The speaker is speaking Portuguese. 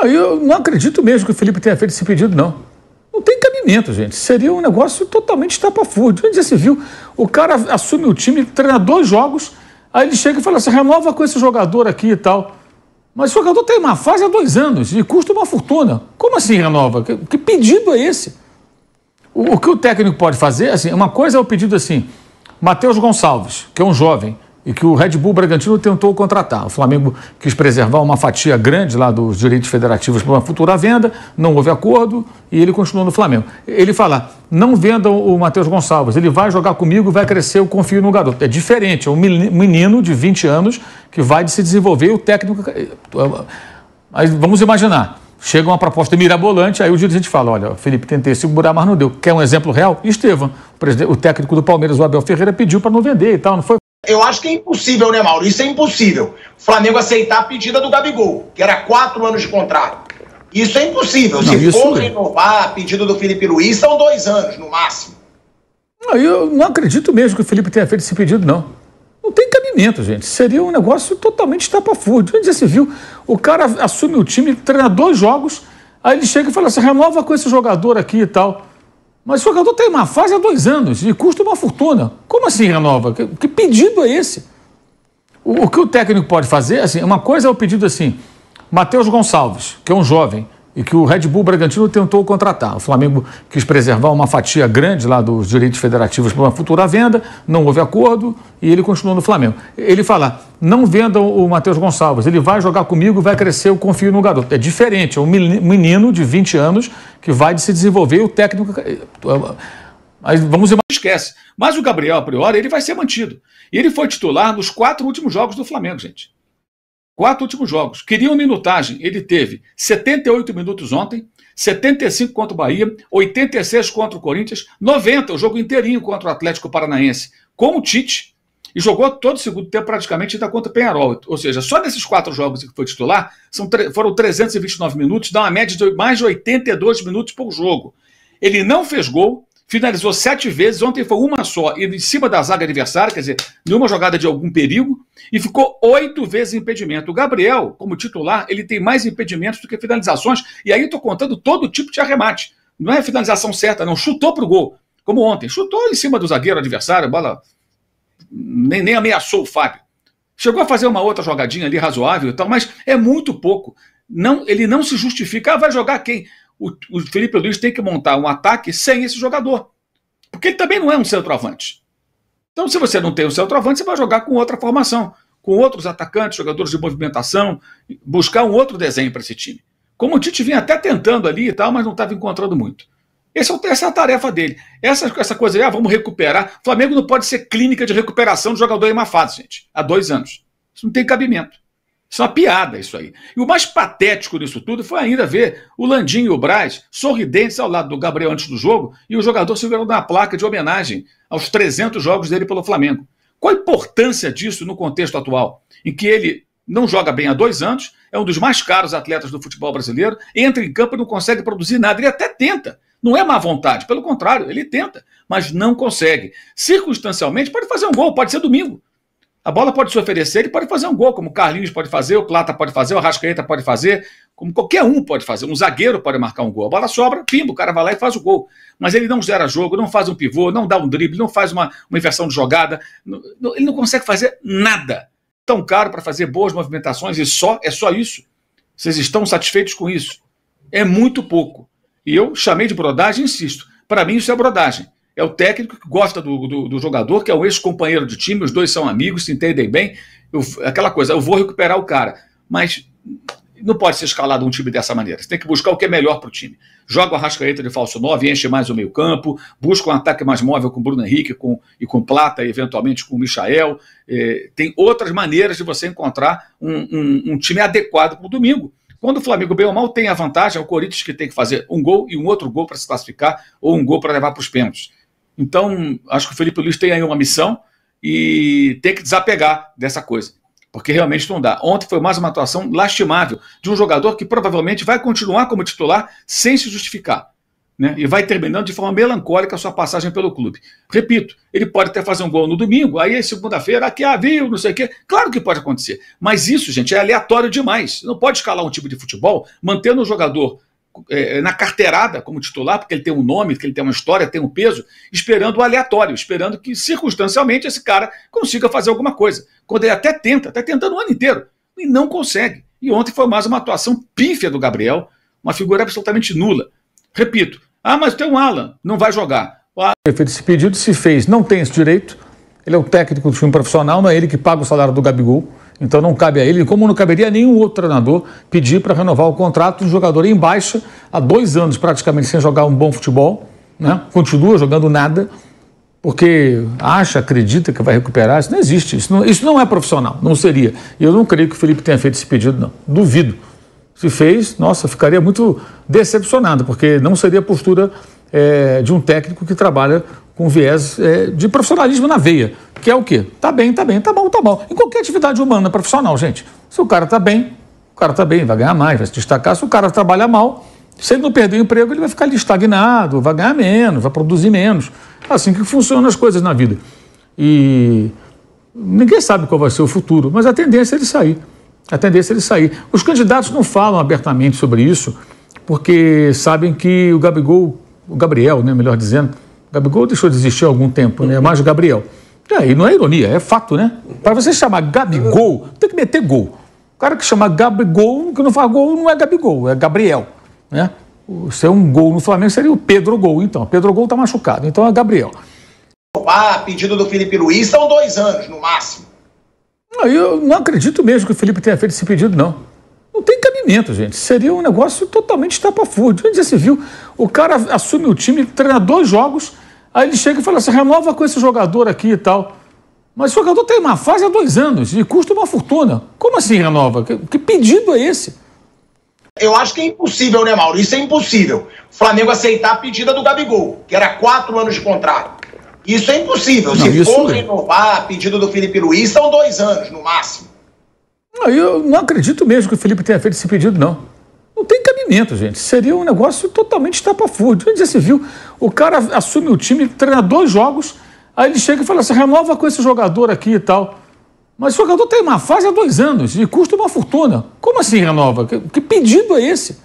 Eu não acredito mesmo que o Felipe tenha feito esse pedido, não. Não tem cabimento, gente. Seria um negócio totalmente estapafúrdio. Onde já se viu? O cara assume o time, treina 2 jogos, aí ele chega e fala assim, renova com esse jogador aqui e tal. Mas o jogador tem uma fase há 2 anos e custa uma fortuna. Como assim renova? Que pedido é esse? O que o técnico pode fazer, assim, uma coisa é o pedido assim, Matheus Gonçalves, que é um jovem, e que o Red Bull Bragantino tentou contratar. O Flamengo quis preservar uma fatia grande lá dos direitos federativos para uma futura venda, não houve acordo e ele continuou no Flamengo. Ele fala, não vendam o Matheus Gonçalves, ele vai jogar comigo, vai crescer, eu confio no garoto. É diferente, é um menino de 20 anos que vai se desenvolver, o técnico... Mas vamos imaginar, chega uma proposta mirabolante, aí o dirigente fala, olha, Felipe, tentei segurar, mas não deu. Quer um exemplo real? Estevam, o técnico do Palmeiras, o Abel Ferreira, pediu para não vender e tal, não foi? Eu acho que é impossível, né, Mauro? Isso é impossível. O Flamengo aceitar a pedida do Gabigol, que era 4 anos de contrato. Isso é impossível. Não, se for renovar a pedida do Felipe Luiz, são 2 anos, no máximo. Eu não acredito mesmo que o Felipe tenha feito esse pedido, não. Não tem cabimento, gente. Seria um negócio totalmente estapafúrdio. Onde já se viu? O cara assume o time, treina 2 jogos, aí ele chega e fala assim, renova com esse jogador aqui e tal. Mas o jogador tem uma fase há 2 anos e custa uma fortuna. Como assim renova? Que pedido é esse? O que o técnico pode fazer, assim, uma coisa é o pedido assim, Matheus Gonçalves, que é um jovem, e que o Red Bull Bragantino tentou contratar. O Flamengo quis preservar uma fatia grande lá dos direitos federativos para uma futura venda, não houve acordo e ele continuou no Flamengo. Ele fala, não vendam o Matheus Gonçalves, ele vai jogar comigo, vai crescer, eu confio no garoto. É diferente, é um menino de 20 anos que vai se desenvolver, o técnico... Mas vamos imaginar... Esquece. Mas o Gabriel, a priori, ele vai ser mantido. E ele foi titular nos 4 últimos jogos do Flamengo, gente. 4 últimos jogos. Queriam minutagem. Ele teve 78 minutos ontem, 75 contra o Bahia, 86 contra o Corinthians, 90, o jogo inteirinho contra o Atlético Paranaense, com o Tite, e jogou todo o segundo tempo praticamente ainda contra o Peñarol. Ou seja, só nesses 4 jogos que foi titular, foram 329 minutos, dá uma média de mais de 82 minutos por jogo. Ele não fez gol, finalizou 7 vezes, ontem foi uma só, e em cima da zaga adversária, quer dizer, nenhuma jogada de algum perigo, e ficou 8 vezes impedimento. O Gabriel, como titular, ele tem mais impedimentos do que finalizações, e aí estou contando todo tipo de arremate. Não é finalização certa, não, chutou para o gol, como ontem, chutou em cima do zagueiro adversário, a bola nem ameaçou o Fábio. Chegou a fazer uma outra jogadinha ali razoável e tal, mas é muito pouco. Não, ele não se justifica, vai jogar quem? O Felipe Luiz tem que montar um ataque sem esse jogador. Porque ele também não é um centroavante. Então, se você não tem um centroavante, você vai jogar com outra formação, com outros atacantes, jogadores de movimentação, buscar um outro desenho para esse time. Como o Tite vinha até tentando ali e tal, mas não estava encontrando muito. Essa é a tarefa dele. Essa coisa de, vamos recuperar. O Flamengo não pode ser clínica de recuperação de jogador em má fase, gente. Há 2 anos. Isso não tem cabimento. Isso é uma piada, isso aí. E o mais patético disso tudo foi ainda ver o Landinho e o Braz sorridentes ao lado do Gabriel antes do jogo e o jogador segurando uma placa de homenagem aos 300 jogos dele pelo Flamengo. Qual a importância disso no contexto atual, em que ele não joga bem há 2 anos, é um dos mais caros atletas do futebol brasileiro, entra em campo e não consegue produzir nada. Ele até tenta. Não é má vontade, pelo contrário, ele tenta, mas não consegue. Circunstancialmente, pode fazer um gol, pode ser domingo. A bola pode se oferecer, ele pode fazer um gol, como o Carlinhos pode fazer, o Plata pode fazer, o Arrascaeta pode fazer, como qualquer um pode fazer. Um zagueiro pode marcar um gol. A bola sobra, pimba, o cara vai lá e faz o gol. Mas ele não gera jogo, não faz um pivô, não dá um drible, não faz uma inversão de jogada. Ele não consegue fazer nada. Tão caro para fazer boas movimentações e é só isso. Vocês estão satisfeitos com isso? É muito pouco. E eu chamei de brodagem, insisto. Para mim isso é brodagem. É o técnico que gosta do jogador, que é um ex-companheiro de time, os dois são amigos, se entendem bem. Aquela coisa, eu vou recuperar o cara. Mas não pode ser escalado um time dessa maneira. Você tem que buscar o que é melhor para o time. Joga o Arrascaeta de falso 9, enche mais o meio campo, busca um ataque mais móvel com o Bruno Henrique e com Plata, e eventualmente com o Michael. Tem outras maneiras de você encontrar um time adequado para o domingo. Quando o Flamengo, bem ou mal, tem a vantagem, é o Corinthians que tem que fazer um gol e um outro gol para se classificar, ou um gol para levar para os pênaltis. Então, acho que o Felipe Luiz tem aí uma missão e tem que desapegar dessa coisa, porque realmente não dá. Ontem foi mais uma atuação lastimável de um jogador que provavelmente vai continuar como titular sem se justificar. né? E vai terminando de forma melancólica a sua passagem pelo clube. Repito, ele pode até fazer um gol no domingo, aí segunda-feira, aqui, viu, não sei o quê. Claro que pode acontecer. Mas isso, gente, é aleatório demais. Não pode escalar um time de futebol mantendo o jogador na carteirada como titular, porque ele tem um nome, porque ele tem uma história, tem um peso, esperando o aleatório, esperando que circunstancialmente esse cara consiga fazer alguma coisa. Quando ele até tenta, está tentando o ano inteiro, e não consegue. E ontem foi mais uma atuação pífia do Gabriel, uma figura absolutamente nula. Repito, mas tem um Alan, não vai jogar. Esse pedido se fez, não tem esse direito, ele é o técnico do time profissional, não é ele que paga o salário do Gabigol, então não cabe a ele, como não caberia a nenhum outro treinador pedir para renovar o contrato de um jogador em baixa, há 2 anos praticamente sem jogar um bom futebol, né? Continua jogando nada, porque acredita que vai recuperar, isso não existe, isso não é profissional, não seria. E eu não creio que o Felipe tenha feito esse pedido, não, duvido. Se fez, nossa, ficaria muito decepcionado, porque não seria a postura de um técnico que trabalha com viés de profissionalismo na veia, que é o quê? Tá bem, tá bom. Em qualquer atividade humana profissional, gente. Se o cara tá bem, vai ganhar mais, vai se destacar. Se o cara trabalha mal, se ele não perder o emprego, ele vai ficar ali estagnado, vai ganhar menos, vai produzir menos. Assim que funcionam as coisas na vida. E ninguém sabe qual vai ser o futuro, mas a tendência é ele sair. Os candidatos não falam abertamente sobre isso, porque sabem que o Gabriel, né, melhor dizendo, o Gabigol deixou de existir há algum tempo, né, mais o Gabriel. E não é ironia, é fato, né? Para você chamar Gabigol, tem que meter gol. O cara que chama Gabigol, que não faz gol, não é Gabigol, é Gabriel, né? Se é um gol no Flamengo, seria o Pedro Gol, então. Pedro Gol está machucado, então é Gabriel. Pedido do Felipe Luiz são 2 anos, no máximo. Eu não acredito mesmo que o Felipe tenha feito esse pedido, não. Não tem cabimento, gente. Seria um negócio totalmente estapafúrdio. Onde já se viu? O cara assume o time, treina 2 jogos, aí ele chega e fala assim, renova com esse jogador aqui e tal. Mas o jogador tem uma fase há 2 anos e custa uma fortuna. Como assim renova? Que pedido é esse? Eu acho que é impossível, né, Mauro? Isso é impossível. O Flamengo aceitar a pedida do Gabigol, que era 4 anos de contrato. Isso é impossível. Se for renovar a pedido do Felipe Luiz, são 2 anos, no máximo. Eu não acredito mesmo que o Felipe tenha feito esse pedido, não. Não tem cabimento, gente. Seria um negócio totalmente estapafúrdio. Onde já se viu? O cara assume o time, treina 2 jogos, aí ele chega e fala assim, renova com esse jogador aqui e tal. Mas o jogador tem uma fase há 2 anos e custa uma fortuna. Como assim renova? Que pedido é esse?